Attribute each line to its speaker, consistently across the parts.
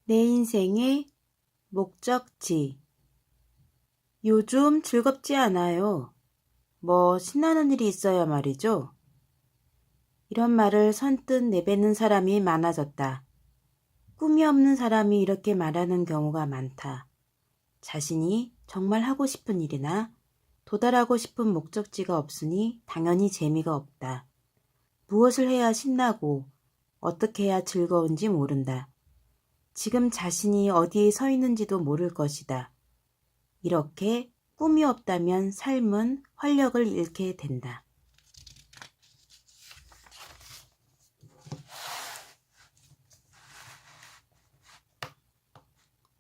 Speaker 1: 내 인생의 목적지. 요즘 즐겁지 않아요. 뭐 신나는 일이 있어야 말이죠. 이런 말을 선뜻 내뱉는 사람이 많아졌다. 꿈이 없는 사람이 이렇게 말하는 경우가 많다. 자신이 정말 하고 싶은 일이나 도달하고 싶은 목적지가 없으니 당연히 재미가 없다. 무엇을 해야 신나고 어떻게 해야 즐거운지 모른다. 지금 자신이 어디에 서 있는지도 모를 것이다. 이렇게 꿈이 없다면 삶은 활력을 잃게 된다.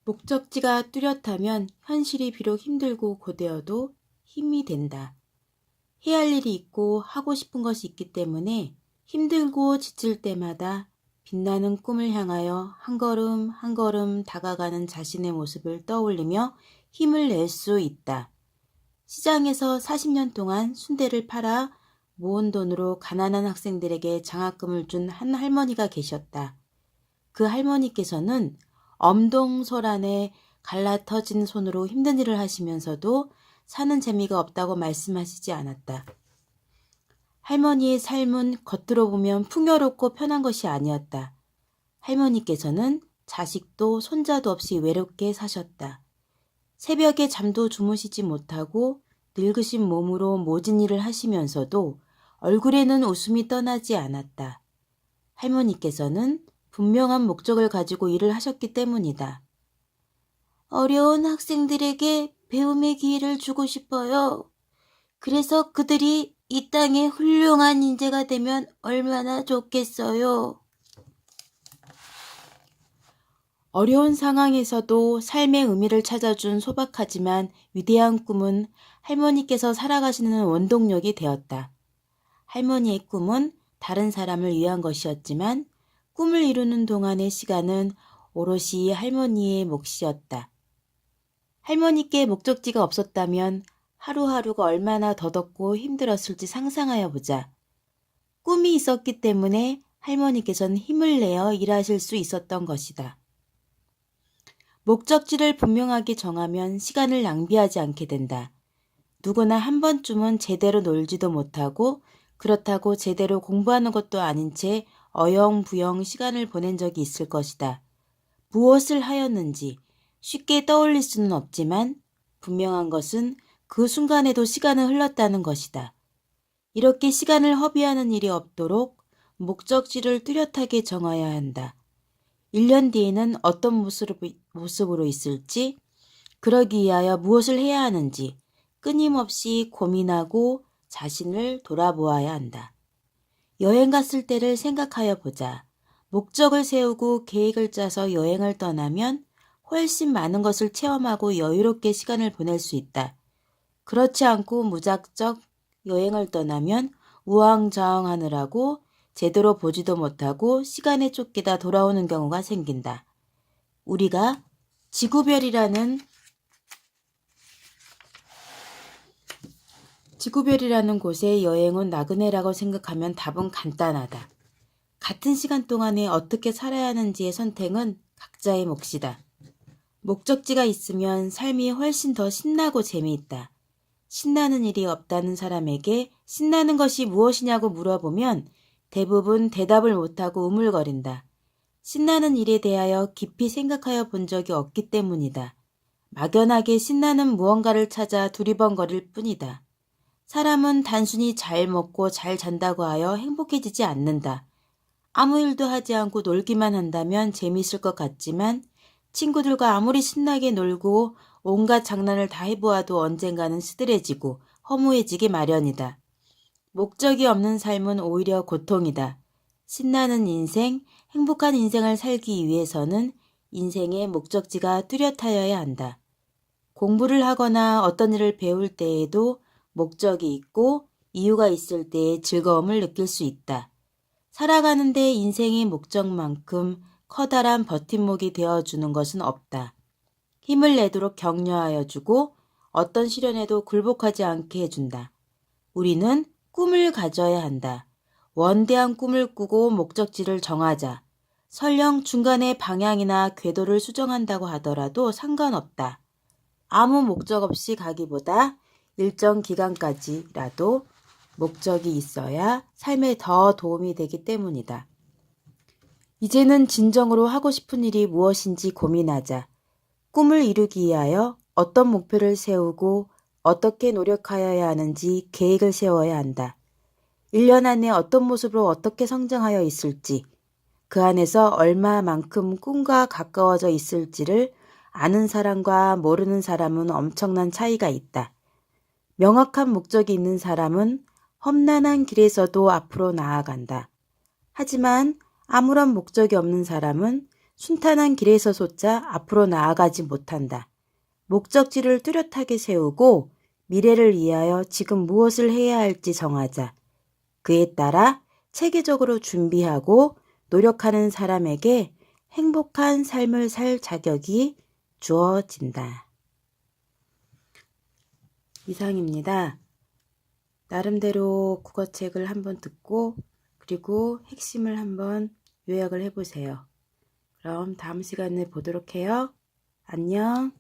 Speaker 1: 목적지가 뚜렷하면 현실이 비록 힘들고 고되어도 힘이 된다. 해야 할 일이 있고 하고 싶은 것이 있기 때문에 힘들고 지칠 때마다 빛나는 꿈을 향하여 한 걸음 한 걸음 다가가는 자신의 모습을 떠올리며 힘을 낼 수 있다. 시장에서 40년 동안 순대를 팔아 모은 돈으로 가난한 학생들에게 장학금을 준 한 할머니가 계셨다. 그 할머니께서는 엄동설 안에 갈라터진 손으로 힘든 일을 하시면서도 사는 재미가 없다고 말씀하시지 않았다. 할머니의 삶은 겉으로 보면 풍요롭고 편한 것이 아니었다. 할머니께서는 자식도 손자도 없이 외롭게 사셨다. 새벽에 잠도 주무시지 못하고 늙으신 몸으로 모진 일을 하시면서도 얼굴에는 웃음이 떠나지 않았다. 할머니께서는 분명한 목적을 가지고 일을 하셨기 때문이다. 어려운 학생들에게 배움의 기회를 주고 싶어요. 그래서 그들이 이 땅에 훌륭한 인재가 되면 얼마나 좋겠어요. 어려운 상황에서도 삶의 의미를 찾아준 소박하지만 위대한 꿈은 할머니께서 살아가시는 원동력이 되었다. 할머니의 꿈은 다른 사람을 위한 것이었지만 꿈을 이루는 동안의 시간은 오롯이 할머니의 몫이었다. 할머니께 목적지가 없었다면 하루하루가 얼마나 더덥고 힘들었을지 상상하여 보자. 꿈이 있었기 때문에 할머니께서는 힘을 내어 일하실 수 있었던 것이다. 목적지를 분명하게 정하면 시간을 낭비하지 않게 된다. 누구나 한 번쯤은 제대로 놀지도 못하고 그렇다고 제대로 공부하는 것도 아닌 채 어영부영 시간을 보낸 적이 있을 것이다. 무엇을 하였는지 쉽게 떠올릴 수는 없지만 분명한 것은 그 순간에도 시간은 흘렀다는 것이다. 이렇게 시간을 허비하는 일이 없도록 목적지를 뚜렷하게 정해야 한다. 1년 뒤에는 어떤 모습으로 있을지, 그러기 위하여 무엇을 해야 하는지 끊임없이 고민하고 자신을 돌아보아야 한다. 여행 갔을 때를 생각하여 보자. 목적을 세우고 계획을 짜서 여행을 떠나면 훨씬 많은 것을 체험하고 여유롭게 시간을 보낼 수 있다. 그렇지 않고 무작정 여행을 떠나면 우왕좌왕하느라고 제대로 보지도 못하고 시간에 쫓기다 돌아오는 경우가 생긴다. 우리가 지구별이라는 곳에 여행 온 나그네라고 생각하면 답은 간단하다. 같은 시간 동안에 어떻게 살아야 하는지의 선택은 각자의 몫이다. 목적지가 있으면 삶이 훨씬 더 신나고 재미있다. 신나는 일이 없다는 사람에게 신나는 것이 무엇이냐고 물어보면 대부분 대답을 못하고 우물거린다. 신나는 일에 대하여 깊이 생각하여 본 적이 없기 때문이다. 막연하게 신나는 무언가를 찾아 두리번거릴 뿐이다. 사람은 단순히 잘 먹고 잘 잔다고 하여 행복해지지 않는다. 아무 일도 하지 않고 놀기만 한다면 재미있을 것 같지만 친구들과 아무리 신나게 놀고 온갖 장난을 다 해보아도 언젠가는 시들해지고 허무해지기 마련이다. 목적이 없는 삶은 오히려 고통이다. 신나는 인생, 행복한 인생을 살기 위해서는 인생의 목적지가 뚜렷하여야 한다. 공부를 하거나 어떤 일을 배울 때에도 목적이 있고 이유가 있을 때에 즐거움을 느낄 수 있다. 살아가는데 인생의 목적만큼 커다란 버팀목이 되어주는 것은 없다. 힘을 내도록 격려하여 주고 어떤 시련에도 굴복하지 않게 해준다. 우리는 꿈을 가져야 한다. 원대한 꿈을 꾸고 목적지를 정하자. 설령 중간에 방향이나 궤도를 수정한다고 하더라도 상관없다. 아무 목적 없이 가기보다 일정 기간까지라도 목적이 있어야 삶에 더 도움이 되기 때문이다. 이제는 진정으로 하고 싶은 일이 무엇인지 고민하자. 꿈을 이루기 위하여 어떤 목표를 세우고 어떻게 노력하여야 하는지 계획을 세워야 한다. 1년 안에 어떤 모습으로 어떻게 성장하여 있을지, 그 안에서 얼마만큼 꿈과 가까워져 있을지를 아는 사람과 모르는 사람은 엄청난 차이가 있다. 명확한 목적이 있는 사람은 험난한 길에서도 앞으로 나아간다. 하지만 아무런 목적이 없는 사람은 순탄한 길에서조차 앞으로 나아가지 못한다. 목적지를 뚜렷하게 세우고 미래를 위하여 지금 무엇을 해야 할지 정하자. 그에 따라 체계적으로 준비하고 노력하는 사람에게 행복한 삶을 살 자격이 주어진다. 이상입니다. 나름대로 국어책을 한번 듣고 그리고 핵심을 한번 요약을 해보세요. 그럼 다음 시간에 보도록 해요. 안녕.